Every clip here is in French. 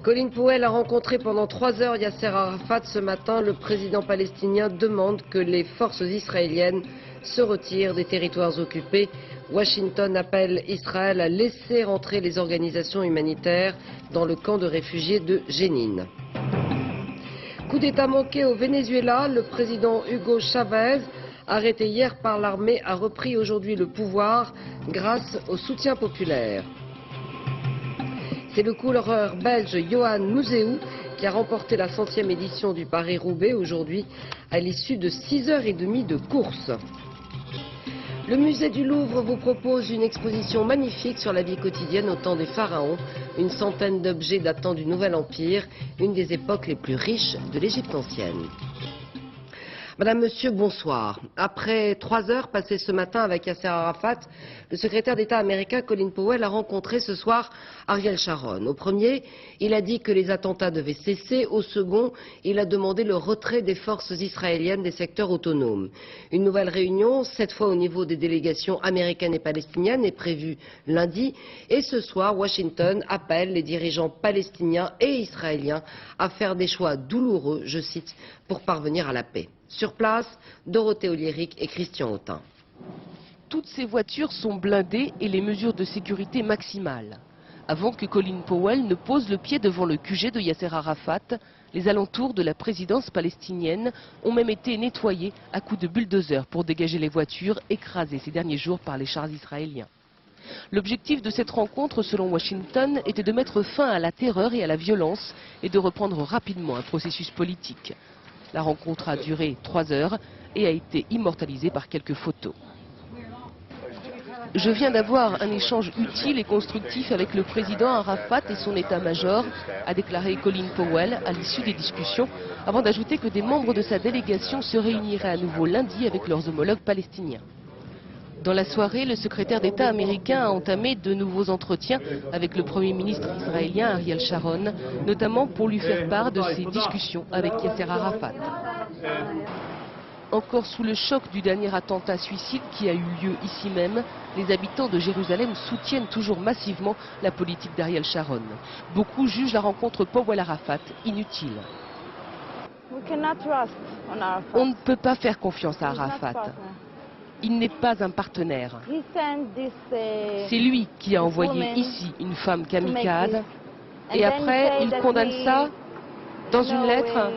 Colin Powell a rencontré pendant 3 heures Yasser Arafat ce matin. Le président palestinien demande que les forces israéliennes se retirent des territoires occupés. Washington appelle Israël à laisser rentrer les organisations humanitaires dans le camp de réfugiés de Jenin. Coup d'État manqué au Venezuela, le président Hugo Chavez, arrêté hier par l'armée, a repris aujourd'hui le pouvoir grâce au soutien populaire. C'est le coureur belge Johan Museeuw qui a remporté la 100e édition du Paris-Roubaix aujourd'hui à l'issue de 6h30 de course. Le musée du Louvre vous propose une exposition magnifique sur la vie quotidienne au temps des pharaons. Une centaine d'objets datant du Nouvel Empire, une des époques les plus riches de l'Égypte ancienne. Madame, Monsieur, bonsoir. Après 3 heures passées ce matin avec Yasser Arafat, le secrétaire d'État américain Colin Powell a rencontré ce soir Ariel Sharon. Au premier, il a dit que les attentats devaient cesser. Au second, il a demandé le retrait des forces israéliennes des secteurs autonomes. Une nouvelle réunion, cette fois au niveau des délégations américaines et palestiniennes, est prévue lundi. Et ce soir, Washington appelle les dirigeants palestiniens et israéliens à faire des choix douloureux, je cite, pour parvenir à la paix. Sur place, Dorothée Oliéric et Christian Autain. Toutes ces voitures sont blindées et les mesures de sécurité maximales. Avant que Colin Powell ne pose le pied devant le QG de Yasser Arafat, les alentours de la présidence palestinienne ont même été nettoyés à coups de bulldozer pour dégager les voitures écrasées ces derniers jours par les chars israéliens. L'objectif de cette rencontre, selon Washington, était de mettre fin à la terreur et à la violence et de reprendre rapidement un processus politique. La rencontre a duré 3 heures et a été immortalisée par quelques photos. Je viens d'avoir un échange utile et constructif avec le président Arafat et son état-major, a déclaré Colin Powell à l'issue des discussions, avant d'ajouter que des membres de sa délégation se réuniraient à nouveau lundi avec leurs homologues palestiniens. Dans la soirée, le secrétaire d'État américain a entamé de nouveaux entretiens avec le Premier ministre israélien Ariel Sharon, notamment pour lui faire part de ses discussions avec Yasser Arafat. Encore sous le choc du dernier attentat suicide qui a eu lieu ici même, les habitants de Jérusalem soutiennent toujours massivement la politique d'Ariel Sharon. Beaucoup jugent la rencontre Powell-Arafat inutile. On ne peut pas faire confiance à Arafat. Il n'est pas un partenaire. C'est lui qui a envoyé ici une femme kamikaze et après il condamne ça dans une lettre.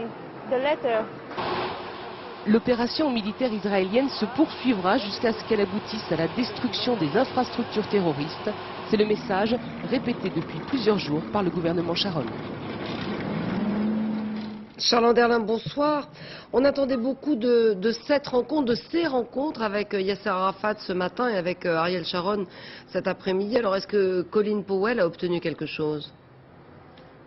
L'opération militaire israélienne se poursuivra jusqu'à ce qu'elle aboutisse à la destruction des infrastructures terroristes. C'est le message répété depuis plusieurs jours par le gouvernement Sharon. Charles Anderlin, bonsoir. On attendait beaucoup de cette rencontre, de ces rencontres avec Yasser Arafat ce matin et avec Ariel Sharon cet après-midi. Alors est-ce que Colin Powell a obtenu quelque chose?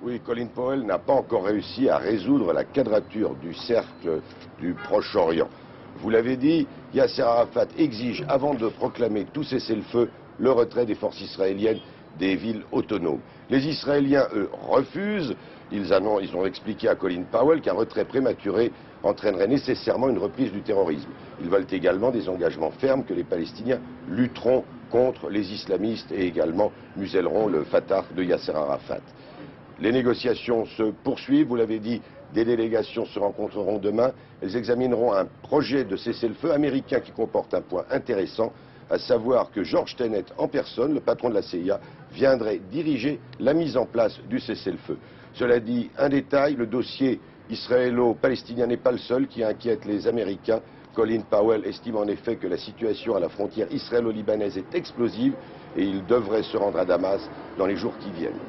Oui, Colin Powell n'a pas encore réussi à résoudre la quadrature du cercle du Proche-Orient. Vous l'avez dit, Yasser Arafat exige, avant de proclamer tout cessez-le-feu, le retrait des forces israéliennes des villes autonomes. Les Israéliens, eux, refusent. Ils ont expliqué à Colin Powell qu'un retrait prématuré entraînerait nécessairement une reprise du terrorisme. Ils veulent également des engagements fermes que les Palestiniens lutteront contre les islamistes et également muselleront le Fatah de Yasser Arafat. Les négociations se poursuivent, vous l'avez dit, des délégations se rencontreront demain. Elles examineront un projet de cessez-le-feu américain qui comporte un point intéressant, à savoir que George Tenet en personne, le patron de la CIA, viendrait diriger la mise en place du cessez-le-feu. Cela dit, un détail, le dossier israélo-palestinien n'est pas le seul qui inquiète les Américains. Colin Powell estime en effet que la situation à la frontière israélo-libanaise est explosive et il devrait se rendre à Damas dans les jours qui viennent.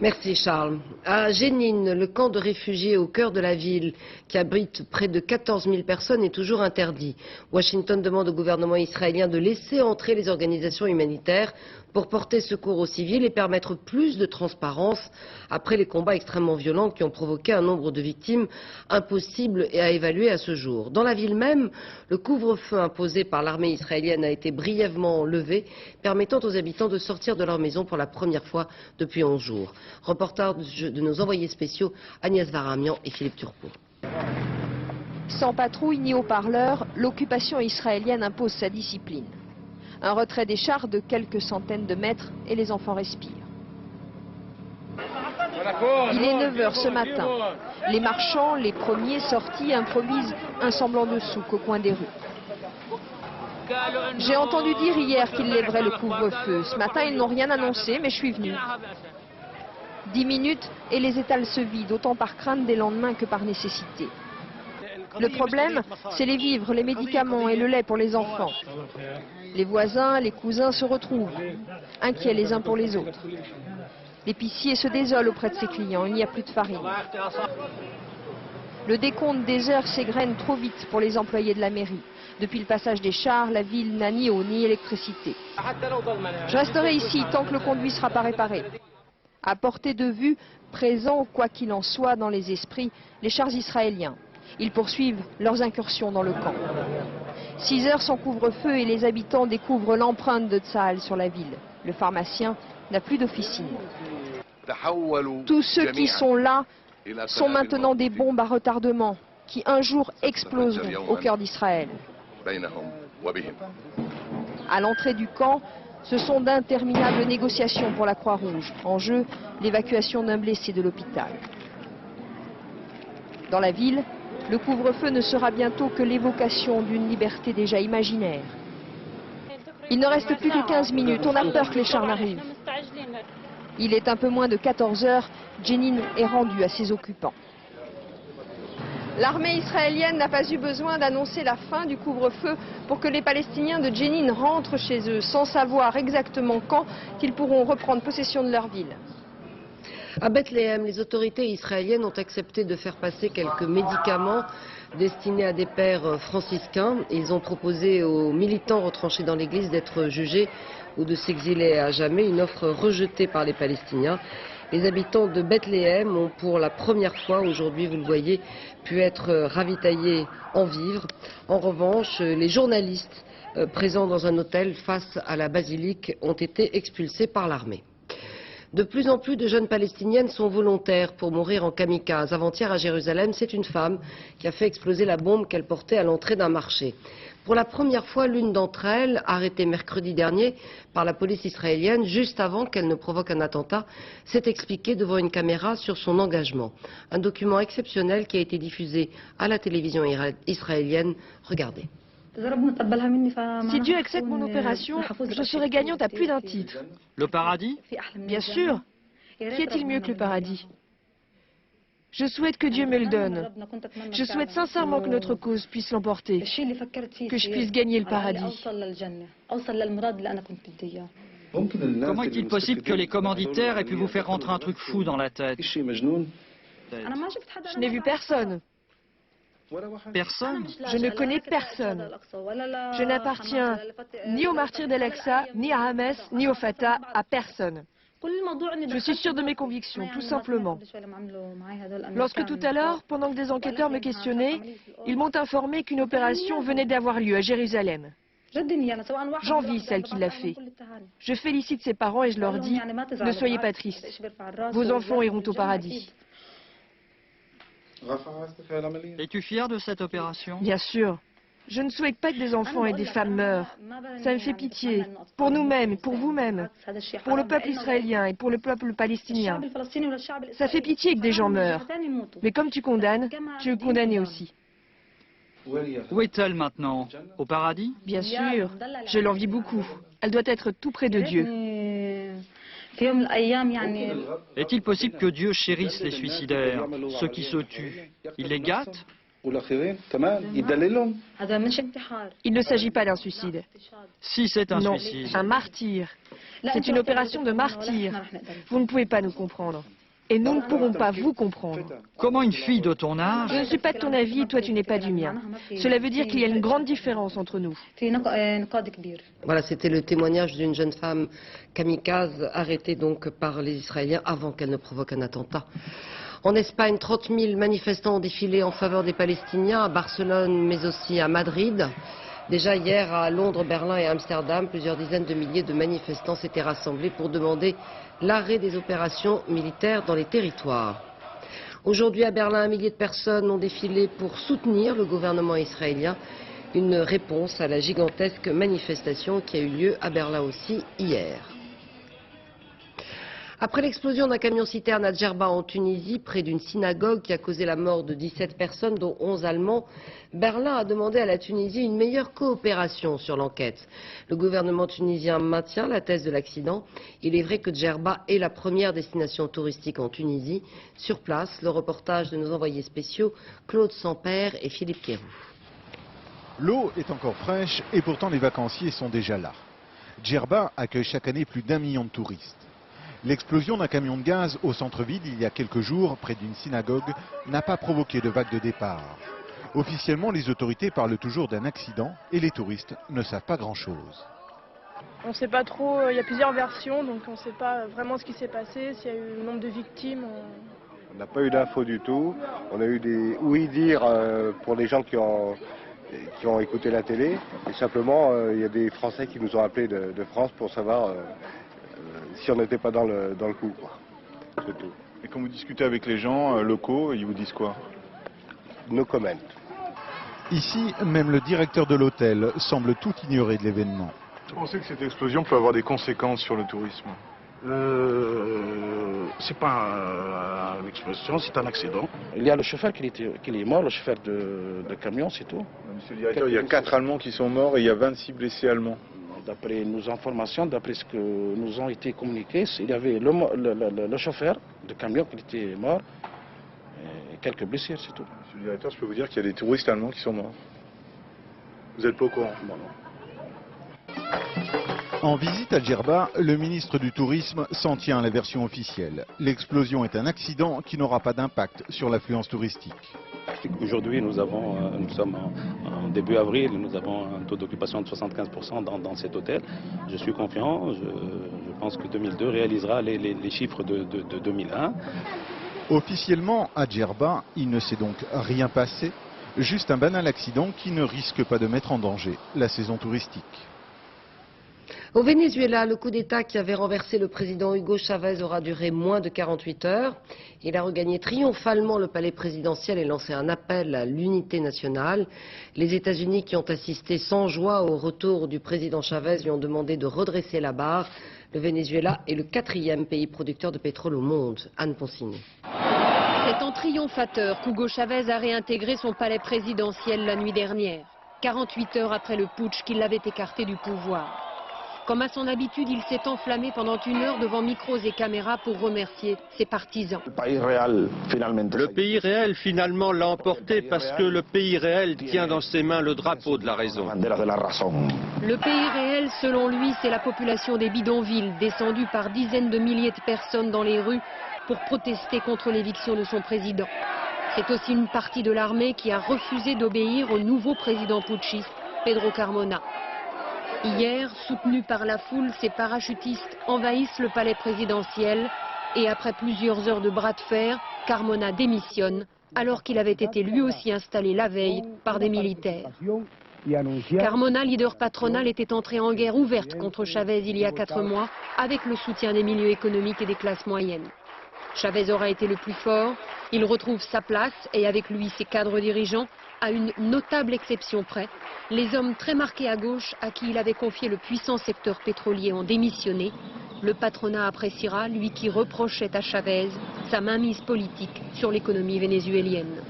Merci Charles. À Jenin, le camp de réfugiés au cœur de la ville, qui abrite près de 14 000 personnes, est toujours interdit. Washington demande au gouvernement israélien de laisser entrer les organisations humanitaires pour porter secours aux civils et permettre plus de transparence après les combats extrêmement violents qui ont provoqué un nombre de victimes impossible à évaluer à ce jour. Dans la ville même, le couvre-feu imposé par l'armée israélienne a été brièvement levé, permettant aux habitants de sortir de leur maison pour la première fois depuis 11 jours. Reportage de nos envoyés spéciaux Agnès Varamian et Philippe Turpot. Sans patrouille ni haut-parleurs, l'occupation israélienne impose sa discipline. Un retrait des chars de quelques centaines de mètres et les enfants respirent. Il est 9 h ce matin. Les marchands, les premiers sortis, improvisent un semblant de souk au coin des rues. J'ai entendu dire hier qu'ils lèveraient le couvre-feu. Ce matin, ils n'ont rien annoncé, mais je suis venu. 10 minutes et les étals se vident, autant par crainte des lendemains que par nécessité. Le problème, c'est les vivres, les médicaments et le lait pour les enfants. Les voisins, les cousins se retrouvent, inquiets les uns pour les autres. L'épicier se désole auprès de ses clients, il n'y a plus de farine. Le décompte des heures s'égrène trop vite pour les employés de la mairie. Depuis le passage des chars, la ville n'a ni eau ni électricité. Je resterai ici tant que le conduit ne sera pas réparé. À portée de vue, présents, quoi qu'il en soit, dans les esprits, les chars israéliens. Ils poursuivent leurs incursions dans le camp. 6 heures sans couvre-feu et les habitants découvrent l'empreinte de Tsahal sur la ville. Le pharmacien n'a plus d'officine. Tous ceux qui sont là sont maintenant des bombes à retardement qui un jour exploseront au cœur d'Israël. À l'entrée du camp, ce sont d'interminables négociations pour la Croix-Rouge. En jeu, l'évacuation d'un blessé de l'hôpital. Dans la ville, le couvre-feu ne sera bientôt que l'évocation d'une liberté déjà imaginaire. Il ne reste plus que 15 minutes, on a peur que les chars n'arrivent. Il est un peu moins de 14 heures, Jenin est rendu à ses occupants. L'armée israélienne n'a pas eu besoin d'annoncer la fin du couvre-feu pour que les Palestiniens de Jenin rentrent chez eux, sans savoir exactement quand ils pourront reprendre possession de leur ville. À Bethléem, les autorités israéliennes ont accepté de faire passer quelques médicaments destinés à des pères franciscains. Ils ont proposé aux militants retranchés dans l'église d'être jugés ou de s'exiler à jamais, une offre rejetée par les Palestiniens. Les habitants de Bethléem ont pour la première fois aujourd'hui, vous le voyez, pu être ravitaillés en vivres. En revanche, les journalistes présents dans un hôtel face à la basilique ont été expulsés par l'armée. De plus en plus de jeunes palestiniennes sont volontaires pour mourir en kamikaze. Avant-hier à Jérusalem, c'est une femme qui a fait exploser la bombe qu'elle portait à l'entrée d'un marché. Pour la première fois, l'une d'entre elles, arrêtée mercredi dernier par la police israélienne, juste avant qu'elle ne provoque un attentat, s'est expliquée devant une caméra sur son engagement. Un document exceptionnel qui a été diffusé à la télévision israélienne. Regardez. Si Dieu accepte mon opération, je serai gagnante à plus d'un titre. Le paradis? Bien sûr. Qu'y a-t-il mieux que le paradis? Je souhaite que Dieu me le donne. Je souhaite sincèrement que notre cause puisse l'emporter, que je puisse gagner le paradis. Comment est-il possible que les commanditaires aient pu vous faire rentrer un truc fou dans la tête? Je n'ai vu personne. Personne? Je ne connais personne. Je n'appartiens ni aux martyrs d'Al-Aqsa, ni à Hamas, ni au Fatah, à personne. Je suis sûre de mes convictions, tout simplement. Lorsque tout à l'heure, pendant que des enquêteurs me questionnaient, ils m'ont informé qu'une opération venait d'avoir lieu à Jérusalem. J'envie celle qui l'a fait. Je félicite ses parents et je leur dis, ne soyez pas tristes. Vos enfants iront au paradis. Es-tu fier de cette opération? Bien sûr. Je ne souhaite pas que des enfants et des femmes meurent. Ça me fait pitié. Pour nous-mêmes, pour vous-même, pour le peuple israélien et pour le peuple palestinien. Ça fait pitié que des gens meurent. Mais comme tu condamnes, tu es condamné aussi. Où est-elle maintenant? Au paradis? Bien sûr. Je l'envie beaucoup. Elle doit être tout près de Dieu. Est-il possible que Dieu chérisse les suicidaires, ceux qui se tuent? Il les gâte? Il ne s'agit pas d'un suicide. Si c'est un Non, suicide. un martyr. C'est une opération de martyr. Vous ne pouvez pas nous comprendre. Et nous ne pourrons pas vous comprendre. Comment une fille de ton âge? Je ne suis pas de ton avis et toi tu n'es pas du mien. Cela veut dire qu'il y a une grande différence entre nous. Voilà, c'était le témoignage d'une jeune femme kamikaze arrêtée donc par les Israéliens avant qu'elle ne provoque un attentat. En Espagne, 30 000 manifestants ont défilé en faveur des Palestiniens à Barcelone mais aussi à Madrid. Déjà hier à Londres, Berlin et Amsterdam, plusieurs dizaines de milliers de manifestants s'étaient rassemblés pour demander l'arrêt des opérations militaires dans les territoires. Aujourd'hui à Berlin, 1 millier de personnes ont défilé pour soutenir le gouvernement israélien. Une réponse à la gigantesque manifestation qui a eu lieu à Berlin aussi hier. Après l'explosion d'un camion-citerne à Djerba en Tunisie, près d'une synagogue qui a causé la mort de 17 personnes, dont 11 Allemands, Berlin a demandé à la Tunisie une meilleure coopération sur l'enquête. Le gouvernement tunisien maintient la thèse de l'accident. Il est vrai que Djerba est la première destination touristique en Tunisie. Sur place, le reportage de nos envoyés spéciaux Claude Sampère et Philippe Quéroux. L'eau est encore fraîche et pourtant les vacanciers sont déjà là. Djerba accueille chaque année plus d'1 million de touristes. L'explosion d'un camion de gaz au centre-ville il y a quelques jours, près d'une synagogue, n'a pas provoqué de vague de départ. Officiellement, les autorités parlent toujours d'un accident et les touristes ne savent pas grand-chose. On ne sait pas trop, il y a plusieurs versions, donc on ne sait pas vraiment ce qui s'est passé, s'il y a eu le nombre de victimes. On n'a pas eu d'infos du tout. On a eu des oui-dire pour les gens qui ont écouté la télé. Et simplement, il y a des Français qui nous ont appelés de France pour savoir si on n'était pas dans le coup, quoi. C'est tout. Et quand vous discutez avec les gens locaux, ils vous disent quoi? No comment. Ici, même le directeur de l'hôtel semble tout ignorer de l'événement. Vous pensez que cette explosion peut avoir des conséquences sur le tourisme? C'est pas une explosion, c'est un accident. Il y a le chauffeur qui est mort, le chauffeur de camion, c'est tout. Monsieur le directeur, il y a 4 Allemands qui sont morts et il y a 26 blessés allemands. D'après nos informations, d'après ce que nous ont été communiqués, il y avait le chauffeur de camion qui était mort et quelques blessés, c'est tout. Monsieur le directeur, je peux vous dire qu'il y a des touristes allemands qui sont morts. Vous n'êtes pas au courant? Non, non. En visite à Djerba, le ministre du Tourisme s'en tient à la version officielle. L'explosion est un accident qui n'aura pas d'impact sur l'affluence touristique. Aujourd'hui, nous sommes en début avril, nous avons un taux d'occupation de 75% dans cet hôtel. Je suis confiant, je pense que 2002 réalisera les chiffres de 2001. Officiellement, à Djerba, il ne s'est donc rien passé, juste un banal accident qui ne risque pas de mettre en danger la saison touristique. Au Venezuela, le coup d'État qui avait renversé le président Hugo Chavez aura duré moins de 48 heures. Il a regagné triomphalement le palais présidentiel et lancé un appel à l'unité nationale. Les États-Unis, qui ont assisté sans joie au retour du président Chavez, lui ont demandé de redresser la barre. Le Venezuela est le 4e pays producteur de pétrole au monde. Anne Ponciné. C'est en triomphateur qu'Hugo Chavez a réintégré son palais présidentiel la nuit dernière, 48 heures après le putsch qui l'avait écarté du pouvoir. Comme à son habitude, il s'est enflammé pendant 1 heure devant micros et caméras pour remercier ses partisans. Le pays réel finalement l'a emporté parce que le pays réel tient dans ses mains le drapeau de la raison. Le pays réel, selon lui, c'est la population des bidonvilles, descendue par dizaines de milliers de personnes dans les rues pour protester contre l'éviction de son président. C'est aussi une partie de l'armée qui a refusé d'obéir au nouveau président putschiste, Pedro Carmona. Hier, soutenu par la foule, ces parachutistes envahissent le palais présidentiel et après plusieurs heures de bras de fer, Carmona démissionne alors qu'il avait été lui aussi installé la veille par des militaires. Carmona, leader patronal, était entré en guerre ouverte contre Chavez il y a 4 mois avec le soutien des milieux économiques et des classes moyennes. Chavez aura été le plus fort, il retrouve sa place et avec lui ses cadres dirigeants, à une notable exception près. Les hommes très marqués à gauche à qui il avait confié le puissant secteur pétrolier ont démissionné. Le patronat appréciera, lui qui reprochait à Chavez sa mainmise politique sur l'économie vénézuélienne.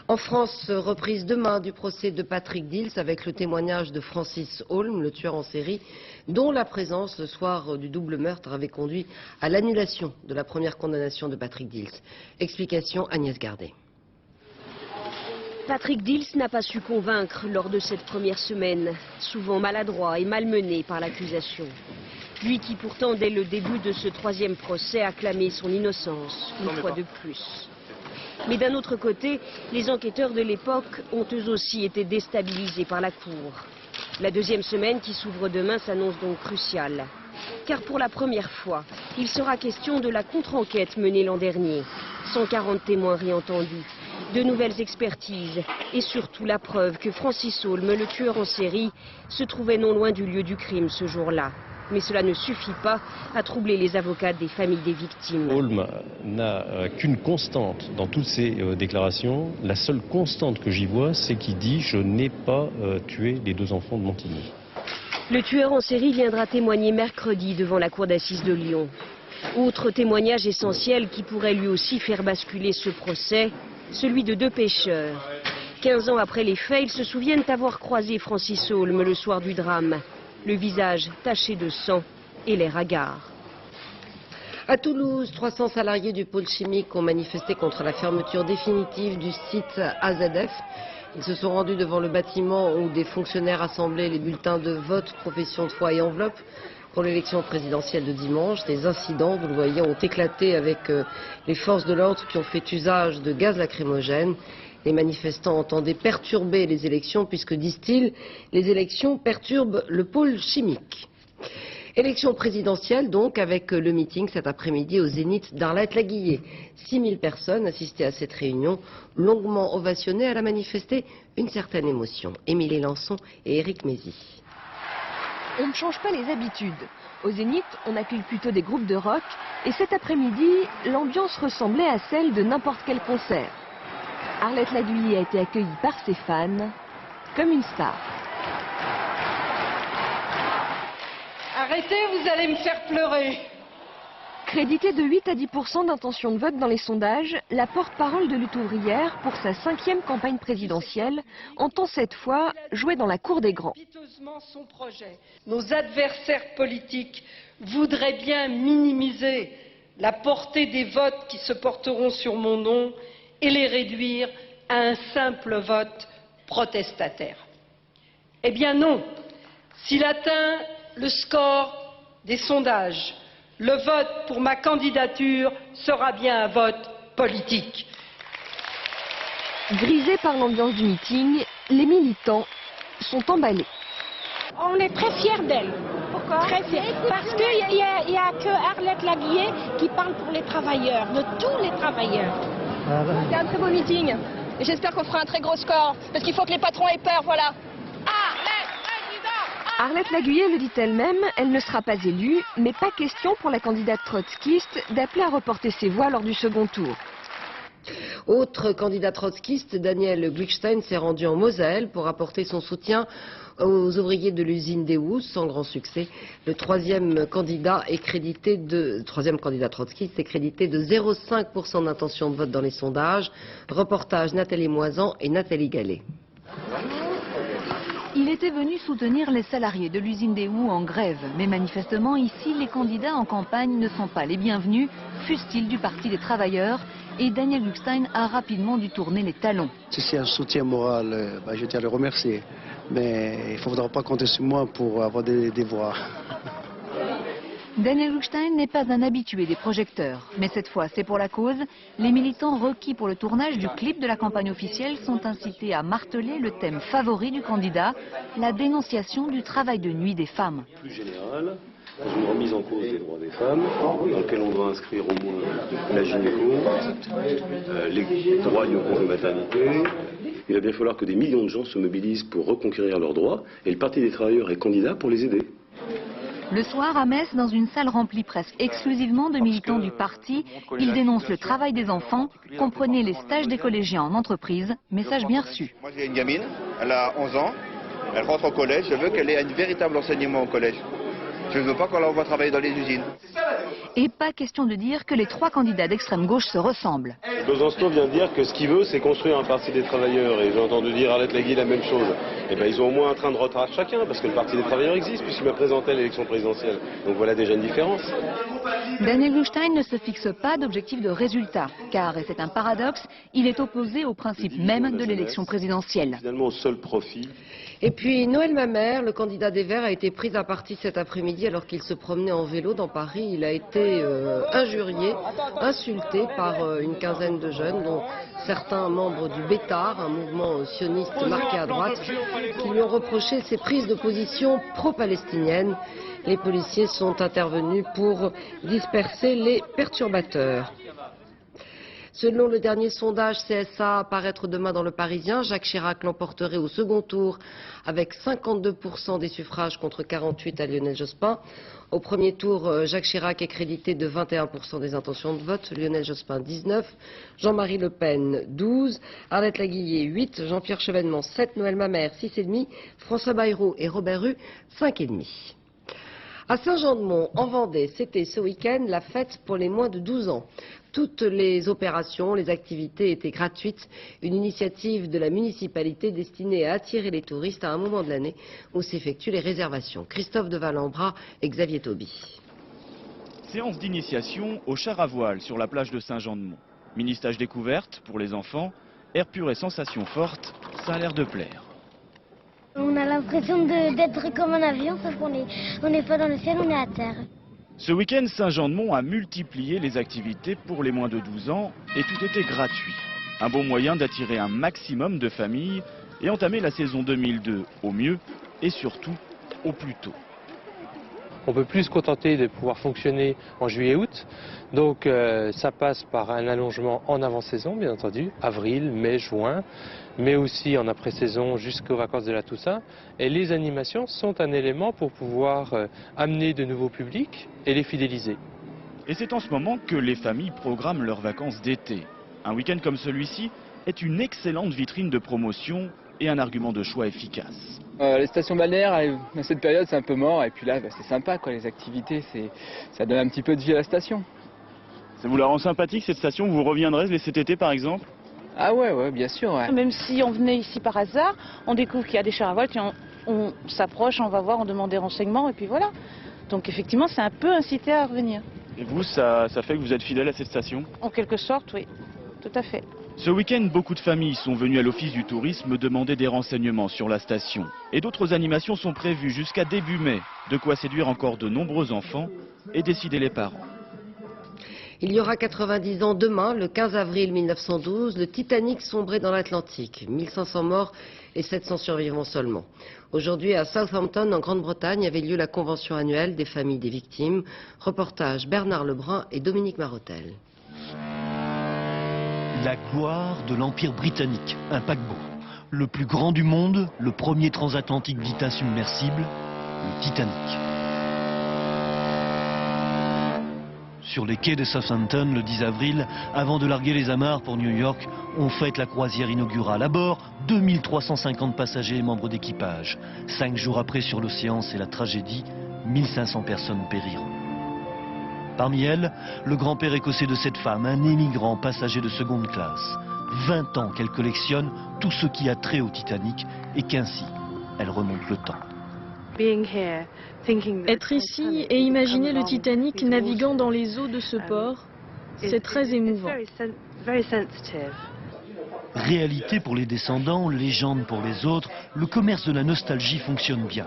En France, reprise demain du procès de Patrick Dils avec le témoignage de Francis Holm, le tueur en série, dont la présence le soir du double meurtre avait conduit à l'annulation de la première condamnation de Patrick Dils. Explication Agnès Gardet. Patrick Dils n'a pas su convaincre lors de cette première semaine, souvent maladroit et malmené par l'accusation. Lui qui pourtant, dès le début de ce 3e procès, a clamé son innocence, une fois de plus. Mais d'un autre côté, les enquêteurs de l'époque ont eux aussi été déstabilisés par la Cour. La 2e semaine qui s'ouvre demain s'annonce donc cruciale. Car pour la première fois, il sera question de la contre-enquête menée l'an dernier. 140 témoins réentendus, de nouvelles expertises et surtout la preuve que Francis Holm, le tueur en série, se trouvait non loin du lieu du crime ce jour-là. Mais cela ne suffit pas à troubler les avocats des familles des victimes. Holm n'a qu'une constante dans toutes ses déclarations. La seule constante que j'y vois, c'est qu'il dit « je n'ai pas tué les 2 enfants de Montigny ». Le tueur en série viendra témoigner mercredi devant la cour d'assises de Lyon. Autre témoignage essentiel qui pourrait lui aussi faire basculer ce procès, celui de 2 pêcheurs. 15 ans après les faits, ils se souviennent avoir croisé Francis Holm le soir du drame, le visage taché de sang et l'air hagard. À Toulouse, 300 salariés du pôle chimique ont manifesté contre la fermeture définitive du site AZF. Ils se sont rendus devant le bâtiment où des fonctionnaires assemblaient les bulletins de vote, profession de foi et enveloppe pour l'élection présidentielle de dimanche. Des incidents, vous le voyez, ont éclaté avec les forces de l'ordre qui ont fait usage de gaz lacrymogène. Les manifestants entendaient perturber les élections puisque, disent-ils, les élections perturbent le pôle chimique. Élection présidentielle donc, avec le meeting cet après-midi au Zénith d'Arlette-Laguillet. 6000 personnes assistaient à cette réunion, longuement ovationnées. Elle a manifesté une certaine émotion. Émilie Lançon et Éric Mézy. On ne change pas les habitudes. Au Zénith, on accueille plutôt des groupes de rock. Et cet après-midi, l'ambiance ressemblait à celle de n'importe quel concert. Arlette-Laguillet a été accueillie par ses fans comme une star. Arrêtez, vous allez me faire pleurer. Créditée de 8 à 10% d'intention de vote dans les sondages, la porte-parole de Lutte ouvrière, pour sa 5e campagne présidentielle, entend cette fois jouer dans la cour des grands. Son projet. Nos adversaires politiques voudraient bien minimiser la portée des votes qui se porteront sur mon nom et les réduire à un simple vote protestataire. Eh bien non, s'il atteint le score des sondages, le vote pour ma candidature sera bien un vote politique. Grisés par l'ambiance du meeting, les militants sont emballés. On est très fiers d'elle. Pourquoi? Très fiers. Parce qu'il n'y a que Arlette-Laguillet qui parle pour les travailleurs, de tous les travailleurs. C'est un très beau meeting. Et j'espère qu'on fera un très gros score. Parce qu'il faut que les patrons aient peur, voilà. Arlette-Laguillet le dit elle-même, elle ne sera pas élue, mais pas question pour la candidate trotskiste d'appeler à reporter ses voix lors du second tour. Autre candidat trotskiste, Daniel Gluckstein s'est rendu en Moselle pour apporter son soutien aux ouvriers de l'usine Deus, sans grand succès. Le troisième candidat trotskiste est crédité de 0,5% d'intention de vote dans les sondages. Reportage Nathalie Moisan et Nathalie Gallet. Il était venu soutenir les salariés de l'usine Deus en grève. Mais manifestement, ici, les candidats en campagne ne sont pas les bienvenus, fussent-ils du Parti des travailleurs. Et Daniel Gluckstein a rapidement dû tourner les talons. Si c'est un soutien moral, je tiens à le remercier. Mais il ne faudra pas compter sur moi pour avoir des voix. Daniel Gluckstein n'est pas un habitué des projecteurs. Mais cette fois, c'est pour la cause. Les militants requis pour le tournage du clip de la campagne officielle sont incités à marteler le thème favori du candidat, la dénonciation du travail de nuit des femmes. Plus général, dans une remise en cause des droits des femmes, dans lequel on doit inscrire au moins la gynéco, les droits liés au congé maternité. Il va bien falloir que des millions de gens se mobilisent pour reconquérir leurs droits, et le Parti des travailleurs est candidat pour les aider. Le soir, à Metz, dans une salle remplie presque exclusivement de militants du parti, il dénonce le travail des enfants, comprenez les stages des collégiens en entreprise, message bien reçu. Moi j'ai une gamine, elle a 11 ans, elle rentre au collège, je veux qu'elle ait un véritable enseignement au collège. Je ne veux pas qu'on l'envoie travailler dans les usines. Et pas question de dire que les 3 candidats d'extrême gauche se ressemblent. Besançon vient de dire que ce qu'il veut, c'est construire un parti des travailleurs. Et j'ai entendu dire Arlette-Laguillet la même chose. Et bien, ils ont au moins un train de retard chacun, parce que le parti des travailleurs existe, puisqu'il m'a présenté à l'élection présidentielle. Donc voilà déjà une différence. Daniel Gluckstein ne se fixe pas d'objectif de résultat, car, et c'est un paradoxe, il est opposé au principe même de l'élection présidentielle. Finalement, au seul profit. Et puis Noël Mamère, le candidat des Verts, a été pris à partie cet après-midi alors qu'il se promenait en vélo dans Paris. Il a été injurié, insulté par une quinzaine de jeunes, dont certains membres du Bétard, un mouvement sioniste marqué à droite, qui lui ont reproché ses prises de position pro-palestiniennes. Les policiers sont intervenus pour disperser les perturbateurs. Selon le dernier sondage CSA à paraître demain dans Le Parisien, Jacques Chirac l'emporterait au second tour avec 52% des suffrages contre 48% à Lionel Jospin. Au premier tour, Jacques Chirac est crédité de 21% des intentions de vote, Lionel Jospin 19%, Jean-Marie Le Pen 12%, Arlette-Laguillet 8%, Jean-Pierre Chevènement 7%, Noël Mamère 6,5%, François Bayrou et Robert Rue 5,5%. À Saint-Jean-de-Mont, en Vendée, c'était ce week-end la fête pour les moins de 12 ans. Toutes les opérations, les activités étaient gratuites. Une initiative de la municipalité destinée à attirer les touristes à un moment de l'année où s'effectuent les réservations. Christophe de Valambra et Xavier Tauby. Séance d'initiation au char à voile sur la plage de Saint-Jean-de-Mont. Mini-stage découverte pour les enfants, air pur et sensations fortes, ça a l'air de plaire. On a l'impression d'être comme un avion, sauf qu'on n'est pas dans le ciel, on est à terre. Ce week-end, Saint-Jean-de-Mont a multiplié les activités pour les moins de 12 ans et tout était gratuit. Un bon moyen d'attirer un maximum de familles et entamer la saison 2002 au mieux et surtout au plus tôt. On peut plus se contenter de pouvoir fonctionner en juillet-août, donc ça passe par un allongement en avant-saison, bien entendu, avril, mai, juin, mais aussi en après-saison jusqu'aux vacances de la Toussaint. Et les animations sont un élément pour pouvoir amener de nouveaux publics et les fidéliser. Et c'est en ce moment que les familles programment leurs vacances d'été. Un week-end comme celui-ci est une excellente vitrine de promotion et un argument de choix efficace. Les stations balnéaires, à cette période, c'est un peu mort, et puis là, c'est sympa, quoi, les activités, ça donne un petit peu de vie à la station. Ça vous la rend sympathique, cette station? Vous reviendrez cet été, par exemple? Ah ouais, bien sûr. Ouais. Même si on venait ici par hasard, on découvre qu'il y a des chars à voile, puis on s'approche, on va voir, on demande des renseignements, et puis voilà. Donc effectivement, c'est un peu incité à revenir. Et vous, ça fait que vous êtes fidèle à cette station? En quelque sorte, oui, tout à fait. Ce week-end, beaucoup de familles sont venues à l'Office du tourisme demander des renseignements sur la station. Et d'autres animations sont prévues jusqu'à début mai, de quoi séduire encore de nombreux enfants et décider les parents. Il y aura 90 ans demain, le 15 avril 1912, le Titanic sombrait dans l'Atlantique. 1500 morts et 700 survivants seulement. Aujourd'hui, à Southampton, en Grande-Bretagne, avait lieu la convention annuelle des familles des victimes. Reportage Bernard Lebrun et Dominique Marotel. La gloire de l'Empire britannique, un paquebot. Le plus grand du monde, le premier transatlantique dit insubmersible, le Titanic. Sur les quais de Southampton, le 10 avril, avant de larguer les amarres pour New York, on fête la croisière inaugurale. À bord, 2350 passagers et membres d'équipage. 5 jours après sur l'océan, c'est la tragédie, 1500 personnes périront. Parmi elles, le grand-père écossais de cette femme, un émigrant passager de seconde classe. 20 ans qu'elle collectionne tout ce qui a trait au Titanic et qu'ainsi, elle remonte le temps. Être ici et imaginer le Titanic naviguant dans les eaux de ce port, c'est très émouvant. Réalité pour les descendants, légende pour les autres, le commerce de la nostalgie fonctionne bien.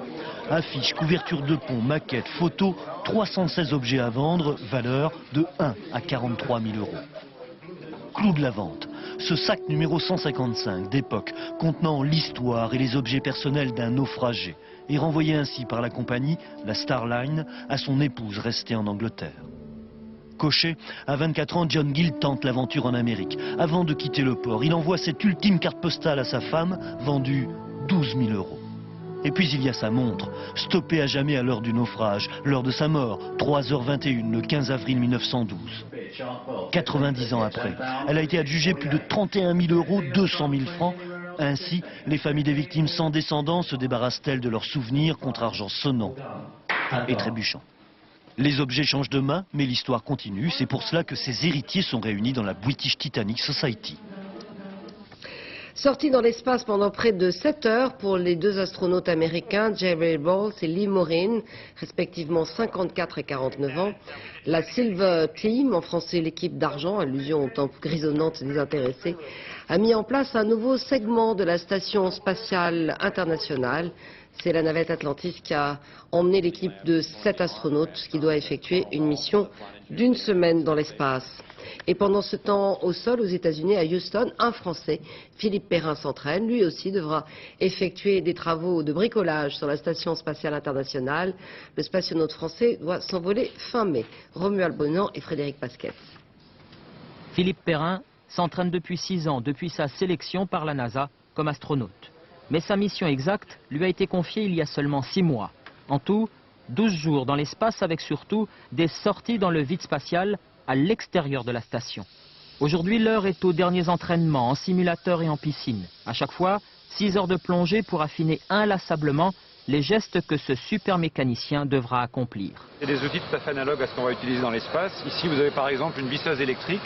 Affiches, couvertures de pont, maquettes, photos, 316 objets à vendre, valeur de 1 à 43 000 euros. Clou de la vente, ce sac numéro 155 d'époque, contenant l'histoire et les objets personnels d'un naufragé, est renvoyé ainsi par la compagnie, la Starline, à son épouse restée en Angleterre. Coché, à 24 ans, John Gill tente l'aventure en Amérique. Avant de quitter le port, il envoie cette ultime carte postale à sa femme, vendue 12 000 euros. Et puis il y a sa montre, stoppée à jamais à l'heure du naufrage, l'heure de sa mort, 3h21, le 15 avril 1912. 90 ans après, elle a été adjugée plus de 31 000 euros, 200 000 francs. Ainsi, les familles des victimes sans descendants se débarrassent-elles de leurs souvenirs contre argent sonnant et trébuchant. Les objets changent de main, mais l'histoire continue. C'est pour cela que ces héritiers sont réunis dans la British Titanic Society. Sortis dans l'espace pendant près de 7 heures pour les 2 astronautes américains, Jerry Bowles et Lee Morin, respectivement 54 et 49 ans. La Silver Team, en français l'équipe d'argent, allusion aux tempes grisonnantes des intéressés, a mis en place un nouveau segment de la Station spatiale internationale. C'est la navette Atlantis qui a emmené l'équipe de 7 astronautes qui doit effectuer une mission d'1 semaine dans l'espace. Et pendant ce temps au sol aux États-Unis, à Houston, un Français, Philippe Perrin, s'entraîne. Lui aussi devra effectuer des travaux de bricolage sur la Station spatiale internationale. Le spationaute français doit s'envoler fin mai. Romuald Bonan et Frédéric Pasquet. Philippe Perrin s'entraîne depuis 6 ans, depuis sa sélection par la NASA comme astronaute. Mais sa mission exacte lui a été confiée il y a seulement 6 mois. En tout, 12 jours dans l'espace avec surtout des sorties dans le vide spatial à l'extérieur de la station. Aujourd'hui, l'heure est aux derniers entraînements en simulateur et en piscine. À chaque fois, 6 heures de plongée pour affiner inlassablement les gestes que ce super mécanicien devra accomplir. C'est des outils tout à fait analogues à ce qu'on va utiliser dans l'espace. Ici, vous avez par exemple une visseuse électrique.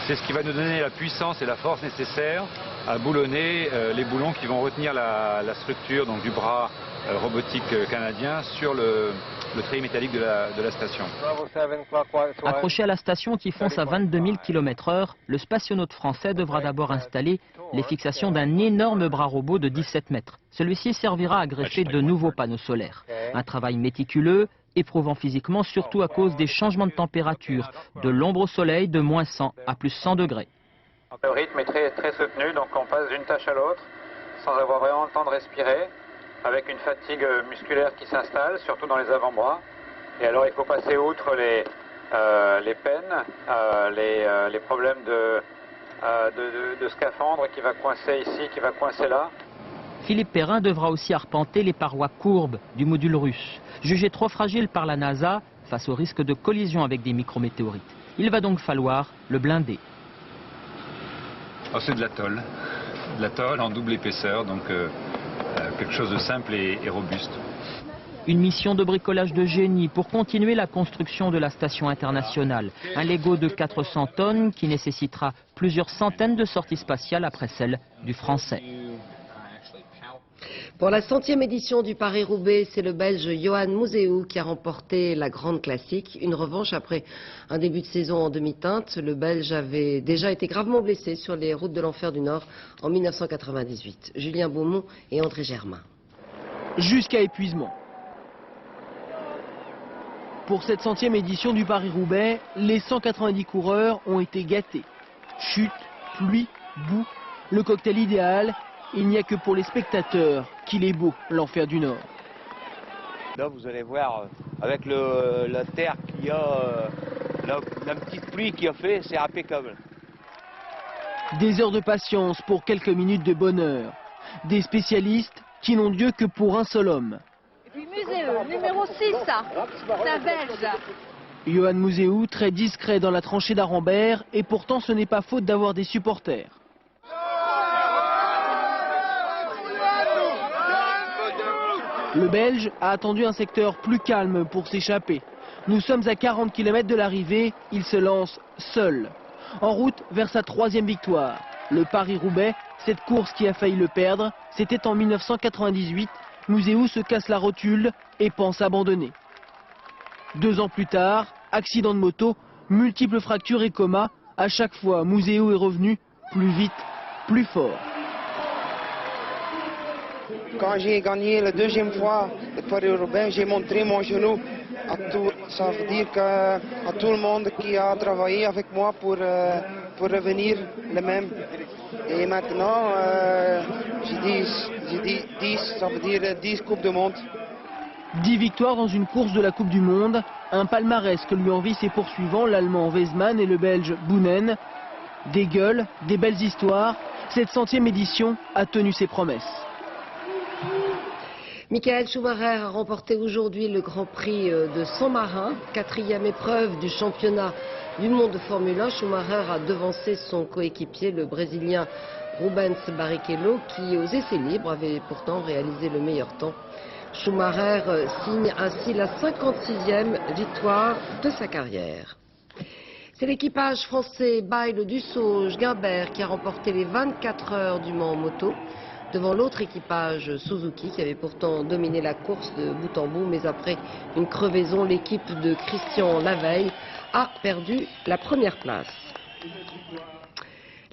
C'est ce qui va nous donner la puissance et la force nécessaires à boulonner les boulons qui vont retenir la structure donc, du bras robotique canadien sur le treillis métallique de la station. Accroché à la station qui fonce à 22 000 km/h, le spationaute français devra d'abord installer les fixations d'un énorme bras robot de 17 mètres. Celui-ci servira à greffer de nouveaux panneaux solaires. Un travail méticuleux, éprouvant physiquement, surtout à cause des changements de température, de l'ombre au soleil de moins 100 à plus 100 degrés. Le rythme est très soutenu, donc on passe d'une tâche à l'autre sans avoir vraiment le temps de respirer, avec une fatigue musculaire qui s'installe, surtout dans les avant-bras. Et alors il faut passer outre les peines, les problèmes de scaphandre qui va coincer ici, qui va coincer là. Philippe Perrin devra aussi arpenter les parois courbes du module russe, jugé trop fragile par la NASA face au risque de collision avec des micrométéorites. Il va donc falloir le blinder. Oh, c'est de l'atoll en double épaisseur, donc quelque chose de simple et robuste. Une mission de bricolage de génie pour continuer la construction de la station internationale. Un Lego de 400 tonnes qui nécessitera plusieurs centaines de sorties spatiales après celle du Français. Pour la 100e édition du Paris-Roubaix, c'est le Belge Yohan Museeuw qui a remporté la grande classique. Une revanche après un début de saison en demi-teinte. Le Belge avait déjà été gravement blessé sur les routes de l'Enfer du Nord en 1998. Julien Beaumont et André Germain. Jusqu'à épuisement. Pour cette 100e édition du Paris-Roubaix, les 190 coureurs ont été gâtés. Chute, pluie, boue, le cocktail idéal. Il n'y a que pour les spectateurs qu'il est beau, l'Enfer du Nord. Là, vous allez voir, avec la terre qu'il y a, la petite pluie qu'il a fait, c'est impeccable. Des heures de patience pour quelques minutes de bonheur. Des spécialistes qui n'ont Dieu que pour un seul homme. Et puis Museeuw, numéro 6, c'est un Belge. Yohan Museeuw, très discret dans la tranchée d'Arambert, et pourtant ce n'est pas faute d'avoir des supporters. Le Belge a attendu un secteur plus calme pour s'échapper. Nous sommes à 40 km de l'arrivée, il se lance seul. En route vers sa 3e victoire. Le Paris-Roubaix, cette course qui a failli le perdre, c'était en 1998. Museeuw se casse la rotule et pense abandonner. 2 ans plus tard, accident de moto, multiples fractures et coma. À chaque fois, Museeuw est revenu plus vite, plus fort. Quand j'ai gagné la 2e fois le Paris-Roubaix, j'ai montré mon genou à tout. Ça veut dire à tout le monde qui a travaillé avec moi pour revenir le même. Et maintenant, j'ai dit 10, ça veut dire 10 Coupes du Monde. 10 victoires dans une course de la Coupe du Monde, un palmarès que lui envient ses poursuivants, l'Allemand Weismann et le Belge Boonen. Des gueules, des belles histoires, cette 100e édition a tenu ses promesses. Michael Schumacher a remporté aujourd'hui le Grand Prix de San-Marin, 4e épreuve du championnat du monde de Formule 1. Schumacher a devancé son coéquipier, le Brésilien Rubens Barrichello, qui aux essais libres avait pourtant réalisé le meilleur temps. Schumacher signe ainsi la 56e victoire de sa carrière. C'est l'équipage français Bayle, Dussauge, Guimbert qui a remporté les 24 heures du Mans en moto, devant l'autre équipage Suzuki qui avait pourtant dominé la course de bout en bout, mais après une crevaison, l'équipe de Christian Laveille a perdu la première place.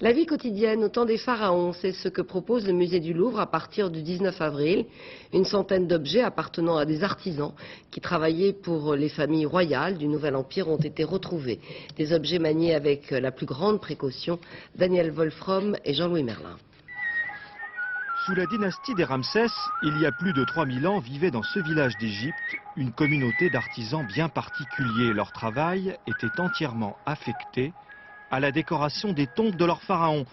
La vie quotidienne au temps des pharaons, c'est ce que propose le musée du Louvre à partir du 19 avril. Une centaine d'objets appartenant à des artisans qui travaillaient pour les familles royales du Nouvel Empire ont été retrouvés. Des objets maniés avec la plus grande précaution. Daniel Wolfrom et Jean-Louis Merlin. Sous la dynastie des Ramsès, il y a plus de 3000 ans, vivait dans ce village d'Égypte une communauté d'artisans bien particuliers. Leur travail était entièrement affecté à la décoration des tombes de leurs pharaons.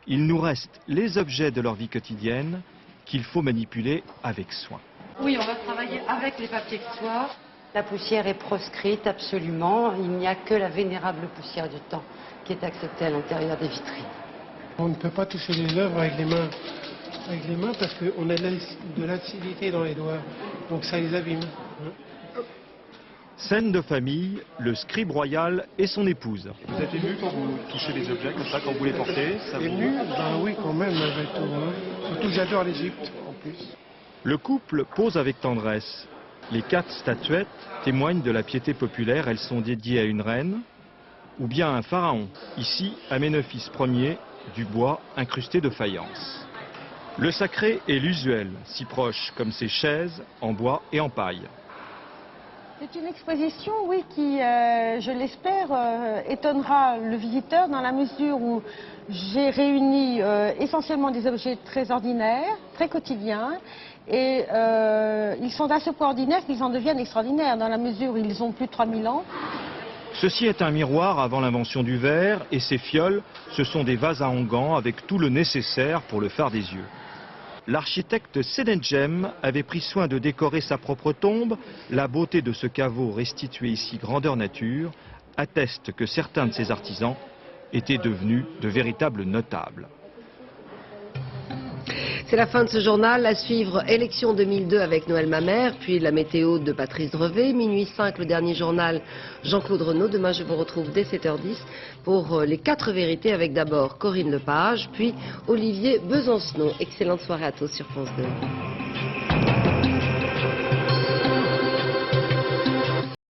Il nous reste les objets de leur vie quotidienne qu'il faut manipuler avec soin. Oui, on va travailler avec les papiers de soie. La poussière est proscrite absolument. Il n'y a que la vénérable poussière du temps qui est acceptée à l'intérieur des vitrines. On ne peut pas toucher les œuvres avec les mains. avec les mains parce qu'on a de l'acidité dans les doigts, donc ça les abîme. Scène de famille, le scribe royal et son épouse. Vous êtes ému quand vous touchez des objets comme ça, quand vous les portez? Ému? Ben oui, quand même, avec tout. Surtout que j'adore l'Égypte, en plus. Le couple pose avec tendresse. Les 4 statuettes témoignent de la piété populaire. Elles sont dédiées à une reine ou bien à un pharaon. Ici, Aménophis Ier, du bois incrusté de faïence. Le sacré est l'usuel, si proche comme ces chaises en bois et en paille. C'est une exposition, oui, qui, je l'espère, étonnera le visiteur dans la mesure où j'ai réuni essentiellement des objets très ordinaires, très quotidiens, et ils sont à ce point ordinaires qu'ils en deviennent extraordinaires dans la mesure où ils ont plus de 3000 ans. Ceci est un miroir avant l'invention du verre et ces fioles, ce sont des vases à onguents avec tout le nécessaire pour le fard des yeux. L'architecte Senedjem avait pris soin de décorer sa propre tombe. La beauté de ce caveau restitué ici grandeur nature atteste que certains de ses artisans étaient devenus de véritables notables. C'est la fin de ce journal. À suivre, élection 2002 avec Noël Mamère, puis la météo de Patrice Drevet. Minuit 5, le dernier journal, Jean-Claude Renaud. Demain, je vous retrouve dès 7h10 pour les 4 vérités avec d'abord Corinne Lepage, puis Olivier Besancenot. Excellente soirée à tous sur France 2.